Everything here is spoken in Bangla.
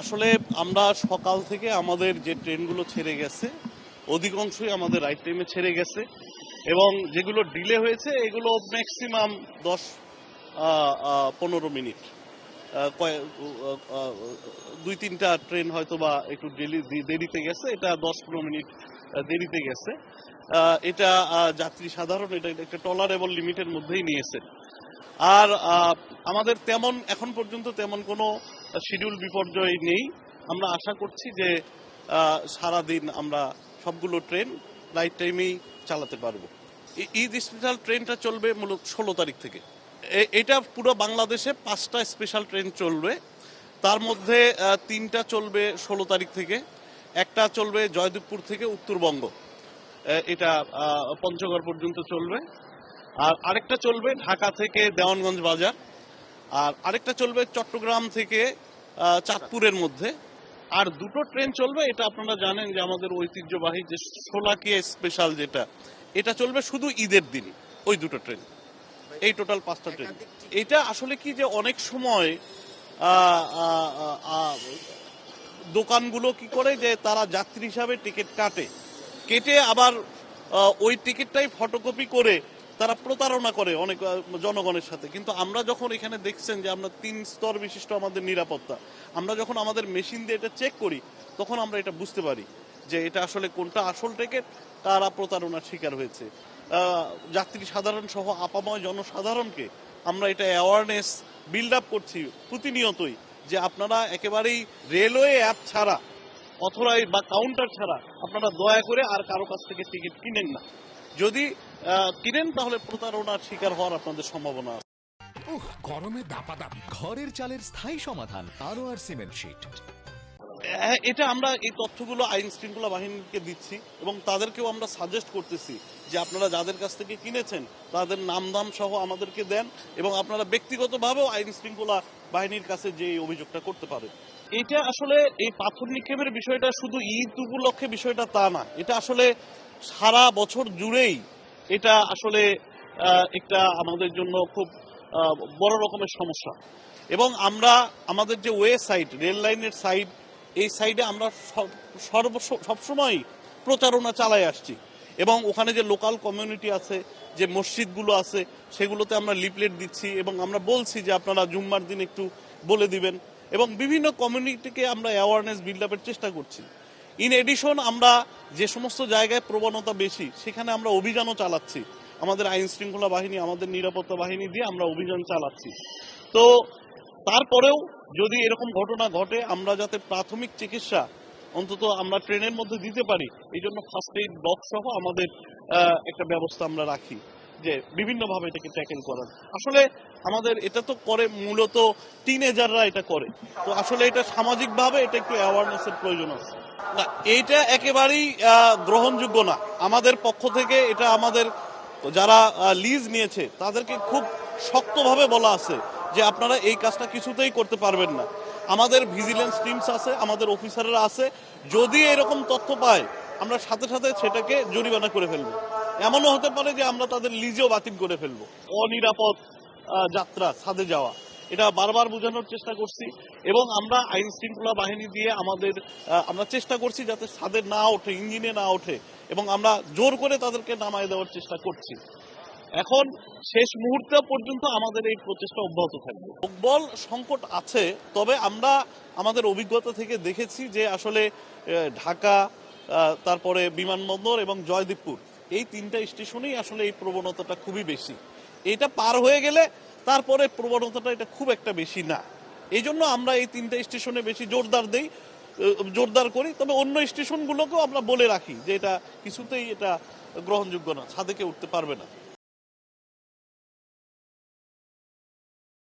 আসলে আমরা সকাল থেকে আমাদের যে ট্রেনগুলো ছেড়ে গেছে অধিকাংশই আমাদের রাইট টাইমে ছেড়ে গেছে এবং যেগুলো ডিলে হয়েছে এগুলো ম্যাক্সিমাম 10-15 মিনিট। দুই তিনটা ট্রেন হয়তো বা একটু দেরিতে গেছে, এটা 10-15 মিনিট দেরিতে গেছে। এটা যাত্রী সাধারণ এটা একটা টলারেবল লিমিটের মধ্যেই নিয়েছে। আর আমাদের তেমন এখন পর্যন্ত তেমন কোনো শিডিউল বিপর্যয় নেই। আমরা আশা করছি যে সারাদিন আমরা সবগুলো ট্রেন রাইট টাইমেই চালাতে পারবো। ঈদ স্পেশাল ট্রেনটা চলবে মূলত 16 তারিখ থেকে। এটা পুরো বাংলাদেশে 5টা স্পেশাল ট্রেন চলবে, তার মধ্যে 3টা চলবে 16 তারিখ থেকে, একটা চলবে জয়দেবপুর থেকে উত্তরবঙ্গ, এটা পঞ্চগড় পর্যন্ত চলবে, আর আরেকটা চলবে ঢাকা থেকে দেওয়ানগঞ্জ বাজার, আর আরেকটা চলবে চট্টগ্রাম থেকে চাঁদপুরের মধ্যে। আর দুটো ট্রেন চলবে, এটা আপনারা জানেন যে আমাদের ঐতিহ্যবাহী যে শোলাকিয়া স্পেশাল, যেটা এটা চলবে শুধু ঈদের দিন, ওই দুটো ট্রেন। এই টোটাল 5টা ট্রেন। এটা আসলে কি যে অনেক সময় দোকানগুলো কি করে যে তারা যাত্রী হিসাবে টিকিট কেটে আবার ওই টিকিটটাই ফটোকপি করে তারা প্রতারণা করে অনেক জনগণের সাথে। কিন্তু আমরা যখন এখানে দেখছেন যে আমরা 3 স্তর বিশিষ্ট আমাদের নিরাপত্তা, আমরা যখন আমাদের মেশিন দিয়ে এটা চেক করি তখন আমরা এটা বুঝতে পারি যে এটা আসলে কোনটা আসল টিকিট, তারা প্রতারণার শিকার হয়েছে। যাত্রী সাধারণ সহ আপাময় জনসাধারণকে আমরা এটা অ্যাওয়ারনেস বিল্ড আপ করছি প্রতিনিয়তই, যে আপনারা একেবারেই রেলওয়ে অ্যাপ ছাড়া অথরাইজ বা কাউন্টার ছাড়া আপনারা দয়া করে আর কারো কাছ থেকে টিকিট কিনেন না। যদি কিনেন তাহলে প্রতারণার শিকার হওয়ার আপনাদের সম্ভাবনা আছে। গরমে দাপাদাপি ঘরের চালের স্থায়ী সমাধান আরোয়ার সিমেন্ট শীট। এটা আমরা এই তথ্যগুলো আইন শৃঙ্খলা বাহিনীকে দিচ্ছি এবং তাদেরকেও আমরা সাজেস্ট করতেছি যে আপনারা যাদের কাছ থেকে কিনেছেন তাদের নাম সহ আমাদেরকে দেন এবং আপনারা ব্যক্তিগতভাবেও আইন শৃঙ্খলা বাহিনীর কাছে যে অভিযোগটা করতে পারেন। এটা আসলে এই পাথর নিক্ষেপের বিষয়টা শুধু ঈদ উপলক্ষে বিষয়টা তা না, এটা আসলে সারা বছর জুড়েই এটা আসলে একটা আমাদের জন্য খুব বড় রকমের সমস্যা। এবং আমরা আমাদের যে ওয়ে সাইড, রেল লাইনের সাইড, এই সাইডে আমরা সবসময় প্রচারণা চালাই আসছি এবং ওখানে যে লোকাল কমিউনিটি আছে, যে মসজিদগুলো আছে, সেগুলোতে আমরা লিফলেট দিচ্ছি এবং আমরা বলছি যে আপনারা জুম্মার দিন একটু বলে দিবেন এবং বিভিন্ন কমিউনিটিকে আমরা অ্যাওয়ারনেস বিল্ড আপের চেষ্টা করছি। ইন এডিশন আমরা যে সমস্ত জায়গায় প্রবণতা বেশি সেখানে আমরা অভিযানও চালাচ্ছি, আমাদের আইন শৃঙ্খলা বাহিনী, আমাদের নিরাপত্তা বাহিনী দিয়ে আমরা অভিযান চালাচ্ছি। তো তারপরেও যদি এরকম ঘটনা ঘটে আমরা যাতে প্রাথমিক চিকিৎসা অন্তত আমরা ট্রেনের মধ্যে দিতে পারি, এই জন্য ফার্স্ট এইড বক্স সহ আমাদের একটা ব্যবস্থা আমরা রাখি, যে বিভিন্নভাবে এটাকে ট্যাকেল করার। আসলে আমাদের এটা তো করে মূলত টিনেজাররা এটা করে, তো আসলে এটা সামাজিকভাবে এটা একটু অ্যাওয়ারনেসের প্রয়োজন আছে। না, এইটা একেবারেই গ্রহণযোগ্য না আমাদের পক্ষ থেকে। এটা আমাদের যারা লিজ নিয়েছে তাদেরকে খুব শক্তভাবে বলা আছে যে আপনারা এই কাজটা কিছুতেই করতে পারবেন না। আমাদের ভিজিলেন্স টিমস আছে, আমাদের অফিসাররা আছে, যদি এরকম তথ্য পায় আমরা সাথে সাথে সেটাকে জরিমানা করে ফেলবো। এমনও হতে পারে যে আমরা তাদের লিজও বাতিল করে ফেলবো। অনিরাপদ যাত্রা, ছাদে যাওয়া, এটা বারবার বোঝানোর চেষ্টা করছি এবং আমরা আইন শৃঙ্খলা বাহিনী দিয়ে আমরা চেষ্টা করছি যাতে ছাদে না ওঠে, ইঞ্জিনে না ওঠে, এবং আমরা জোর করে তাদেরকে নামায় দেওয়ার চেষ্টা করছি। এখন শেষ মুহূর্ত পর্যন্ত আমাদের এই প্রচেষ্টা অব্যাহত থাকবে। লোকবল সংকট আছে, তবে আমরা আমাদের অভিজ্ঞতা থেকে দেখেছি যে আসলে ঢাকা, তারপরে বিমানবন্দর এবং জয়দেবপুর, এই 3টা স্টেশনেই আসলে এই প্রবণতাটা খুবই বেশি। এটা পার হয়ে গেলে তারপরে প্রবণতাটা এটা খুব একটা বেশি না। এই জন্য আমরা এই 3টা স্টেশনে বেশি জোরদার করি। তবে অন্য স্টেশনগুলোকেও আমরা বলে রাখি যে এটা কিছুতেই এটা গ্রহণযোগ্য না, ছাদে কেউ উঠতে পারবে না।